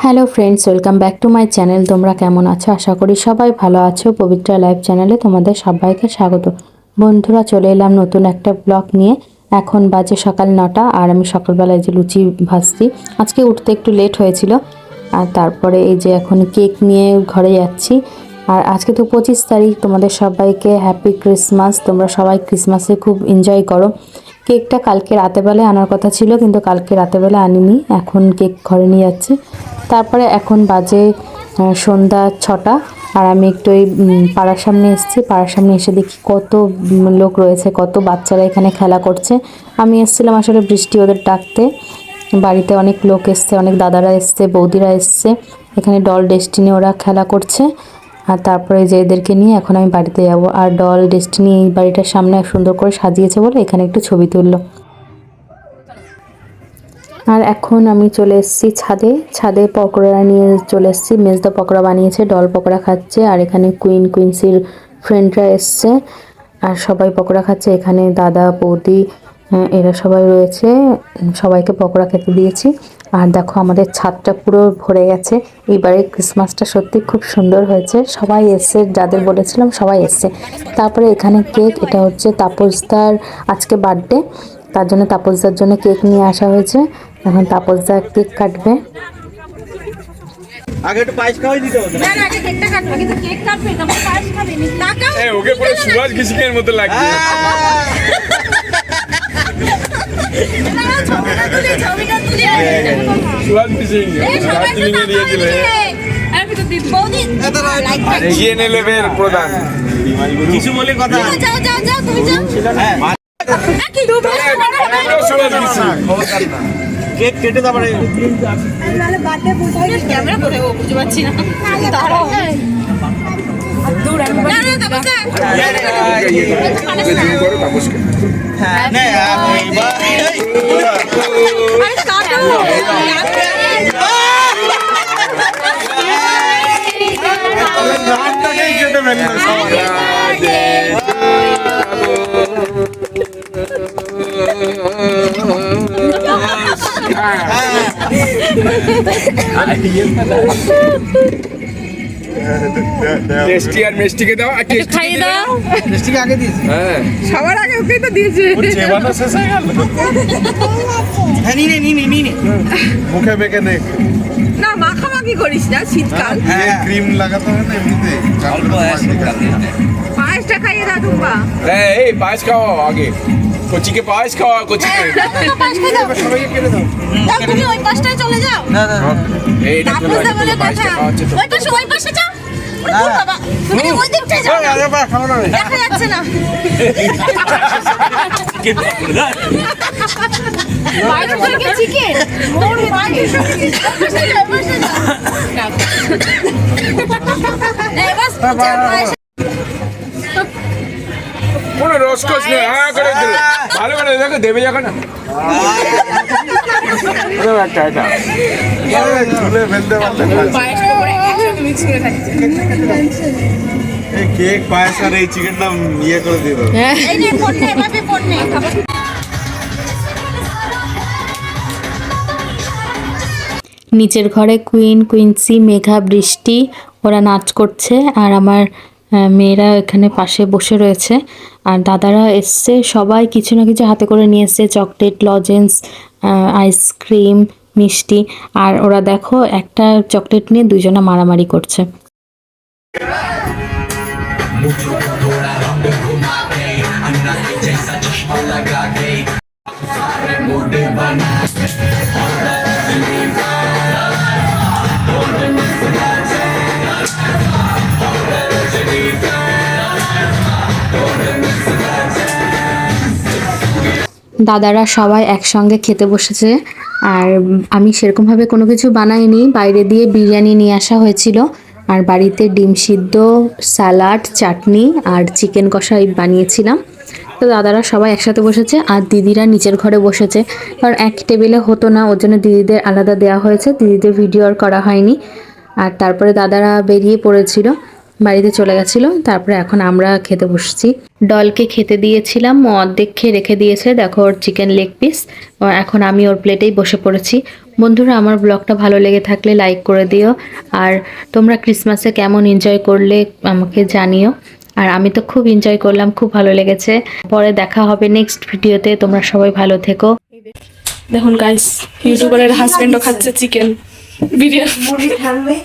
Hello friends, welcome back to my channel. তোমরা কেমন আছো? আশা করি সবাই ভালো আছো। পবিত্রা লাইভ চ্যানেলে তোমাদের সবাইকে স্বাগত। বন্ধুরা, চলে এলাম নতুন একটা ব্লগ নিয়ে। এখন বাজে সকাল 9টা আর আমি সকালবেলায় যে লুচি ভাজছি। আজকে উঠতে একটু লেট হয়েছিল। আর তারপরে এই যে এখন কেক নিয়ে ঘরে যাচ্ছি। আর আজকে তো 25 তারিখ। তোমাদের সবাইকে হ্যাপি ক্রিসমাস। তোমরা সবাই ক্রিসমাসে খুব এনজয় করো। কেকটা কালকে রাতেবেলায় আনার কথা ছিল, কিন্তু কালকে রাতেবেলা আনিনি। এখন কেক ঘরে নিয়ে যাচ্ছি। তারপরে এখন বাজে সন্ধ্যা 6টা আর আমি একটু এই পাড়ার সামনে এসেছি। পাড়ার সামনে এসে দেখি কত লোক রয়েছে, কত বাচ্চারা এখানে খেলা করছে। আমি এসেছিলাম আসলে বৃষ্টি ওদের ডাকতে। বাড়িতে অনেক লোক এসছে, অনেক দাদারা এসছে, বৌদিরা এসছে। এখানে ডল ডেস্টিনি ওরা খেলা করছে। আর তারপরে যে এদেরকে নিয়ে এখন আমি বাড়িতে যাব। আর ডল ডেস্টিনি এই বাড়িটার সামনে সুন্দর করে সাজিয়েছে বলে এখানে একটু ছবি তুললো। আর এখন আমি চলে এসেছি ছাদে পকোড়া নিয়ে চলে এসেছি। মেজদা পকোড়া বানিয়েছে, ডল পকোড়া খাচ্ছে। আর এখানে কুইন্সির ফ্রেন্ডরা এসছে আর সবাই পকোড়া খাচ্ছে। এখানে দাদা বৌদি এরা সবাই রয়েছে, সবাইকে পকোড়া খেতে দিয়েছি। আর দেখো আমাদের ছাদটা পুরো ভরে গেছে। এইবারে ক্রিসমাসটা সত্যি খুব সুন্দর হয়েছে। সবাই এসছে, যাদের বলেছিলাম সবাই এসছে। তারপরে এখানে কেক, এটা হচ্ছে তাপসদার আজকে বার্থডে, তার জন্য তাপসদার জন্য কেক নিয়ে আসা হয়েছে। এখন তাপসদা কেক কাটবে। আগে একটু পায়েস খাওয়াই দিতে হতো না আগে কেকটা কাটবে, কিন্তু কেক কাটবে তারপর পায়েস খাবে নি। তাকাও ওকে পুরো সুভাষ ঘিসিকের মতো লাগছে। ছবিটা তুলে সুভাষ ঘিসিং দার্জিলিং এ দিয়ে দিলে আমি তো দিদি বৌদি লাইক এগিয়ে নেলেবের প্রধান কিছু বলে কথা যাও তুমি যাও। কি ডুবে সুভাষ ঘিসিং কেক কেটে তারপরে নালে বার্থডে বুঝাই ক্যামেরা করে ও বুঝতে পারছি না। দাঁড়াও দূর আমি না তাপসা জুম করো তাপসকে। হ্যাঁ না আপনি আরে কাটো নামটাকেই কেটে ফেললো টেস্টি আর মিষ্টিকে দাও আর টেস্টি খাইয়ে দাও। মিষ্টিকে আগে দিয়েছি হ্যাঁ সবার আগে ওকেই তো দিয়েছে। চেবানো শেষ হয়ে গেল হ্যাঁ নিনে মুখে বেঁকে নে না মাখামাখি করিস না, শীতকাল। হ্যাঁ ক্রিম লাগাতে হবে না এমনিতে অল্প পায়েসটা খাইয়ে দাও টুম্পা। এই পায়েস খাওয়াও আগে, কচিকে পায়েস খাওয়াও কচিকে। পায়েস খাই দাও। সবাইকে কেটে দাও যাও তুমি ওই পাশটায় চলে যাও। না এইটা চলো তাপসদা বলে পায়েসটা কথা। খাওয়াচ্ছে তো। ওই পাশে যাও। ওরে বাবা, তুমি ওই দিকটায় যাও না। আরে বাবা খাবো না দেখা যাচ্ছে না। পায়েস থেকে চিকেন তোর পায়েস কোনো রসকস নেই। হ্যাঁ করে দিল ভালো করে দেখো দেবে যখন না একটা এটা ঝুলে ফেলতে পারলে এই কেক পায়েস আর এই চিকেনটা ইয়ে করে দিয়ে দাও এই নে পড়নে এভাবে পড়নে খাবার। নিচের ঘরে কুইন্সি, মেঘা, বৃষ্টি ওরা নাচ করছে। আর আমার মেয়েরা এখানে পাশে বসে রয়েছে। আর দাদারা এসছে, সবাই কিছু না কিছু হাতে করে নিয়ে এসছে, চকলেট, লজেন্স, আইসক্রিম, মিষ্টি। আর ওরা দেখো একটা চকলেট নিয়ে দুজনা মারামারি করছে। দাদারা সবাই একসঙ্গে খেতে বসেছে। আর আমি সেরকমভাবে কোনো কিছু বানাইনি, বাইরে দিয়ে বিরিয়ানি নিয়ে আসা হয়েছিল। আর বাড়িতে ডিম সিদ্ধ, স্যালাড, চাটনি আর চিকেন কষা বানিয়েছিলাম। তো দাদারা সবাই একসাথে বসেছে আর দিদিরা নিচের ঘরে বসেছে, কারণ এক টেবিলে হতো না, ওর জন্য দিদিদের আলাদা দেওয়া হয়েছে। দিদিদের ভিডিও আর করা হয়নি। আর তারপরে দাদারা বেরিয়ে পড়েছিল। বাড়িতে চলে গেছিলো। তারপরে এখন আমরা খেতে বসছি। ডলকে খেতে দিয়েছিলাম, ও অর্ধেক খেয়ে রেখে দিয়েছে, দেখো ওর চিকেন লেগ পিস। এখন আমি ওর প্লেটেই বসে পড়েছি। বন্ধুরা, আমার ব্লগটা ভালো লেগে থাকলে লাইক করে দিও, আর তোমরা ক্রিসমাসে কেমন এনজয় করলে আমাকে জানিও। আর আমি তো খুব এনজয় করলাম, খুব ভালো লেগেছে। পরে দেখা হবে নেক্সট ভিডিওতে, তোমরা সবাই ভালো থেকো। দেখুন গাইস, ইউটিউবারের হাজবেন্ডও খাচ্ছে চিকেন বিরিয়ানি।